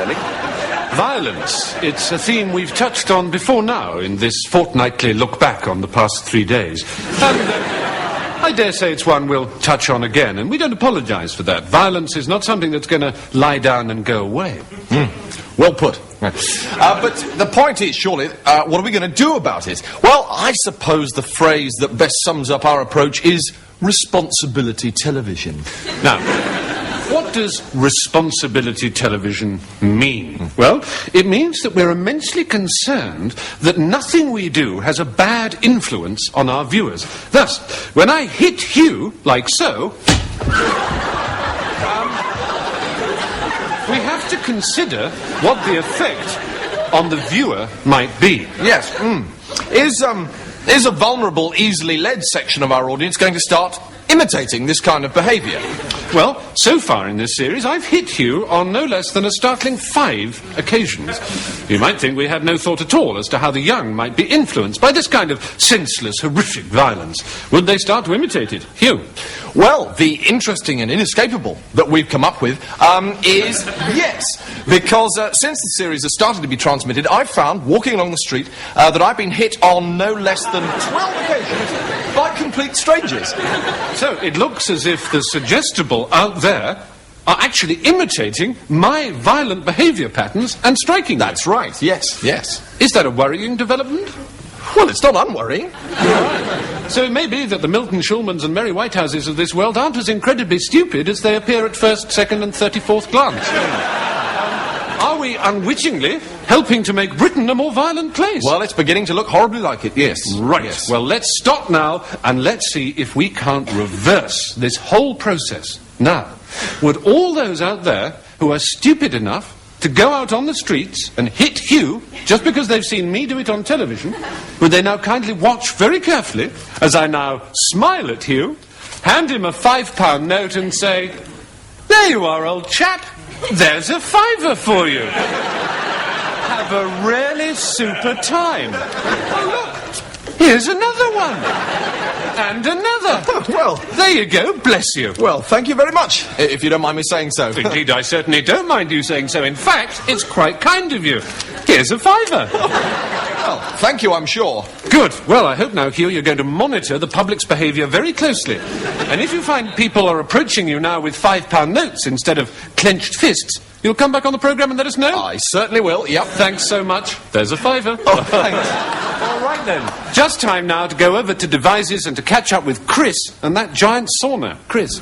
really. Violence. It's a theme we've touched on before now in this fortnightly look back on the past 3 days. And I dare say it's one we'll touch on again, and we don't apologise for that. Violence is not something that's going to lie down and go away. Well put. But the point is, surely, what are we going to do about it? Well, I suppose the phrase that best sums up our approach is responsibility television. Now, what does responsibility television mean? Well, it means that we're immensely concerned that nothing we do has a bad influence on our viewers. Thus, when I hit Hugh, like so, we have to consider what the effect on the viewer might be. Yes. Is a vulnerable, easily led section of our audience going to start imitating this kind of behaviour? Well, so far in this series, I've hit Hugh on no less than a startling 5 occasions. You might think we had no thought at all as to how the young might be influenced by this kind of senseless, horrific violence. Would they start to imitate it? Hugh? Well, the interesting and inescapable that we've come up with is yes. Because since the series has started to be transmitted, I've found, walking along the street, that I've been hit on no less than 12 occasions by complete strangers. So it looks as if the suggestible out there are actually imitating my violent behaviour patterns and striking me. That's right, yes, yes. Is that a worrying development? Well, it's not unworrying. So it may be that the Milton Schulmans and Mary Whitehouses of this world aren't as incredibly stupid as they appear at first, second and 34th glance. Are we unwittingly helping to make Britain a more violent place? Well, it's beginning to look horribly like it, yes. Right. Yes. Well, let's stop now and let's see if we can't reverse this whole process. Now, would all those out there who are stupid enough to go out on the streets and hit Hugh just because they've seen me do it on television, would they now kindly watch very carefully as I now smile at Hugh, hand him a £5 note and say, "There you are, old chap. There's a £5 for you. Have a really super time. Oh, look, here's another one. And another. Well, there you go, bless you." Well, thank you very much, if you don't mind me saying so. Indeed, I certainly don't mind you saying so. In fact, it's quite kind of you. Here's a £5. Well, thank you, I'm sure. Good. Well, I hope now, Hugh, you're going to monitor the public's behaviour very closely. And if you find people are approaching you now with £5 notes instead of clenched fists, you'll come back on the programme and let us know? I certainly will, yep. Thanks so much. There's a £5. Oh, thanks. All right, then. Just time now to go over to Devices and to catch up with Chris and that giant sauna. Chris.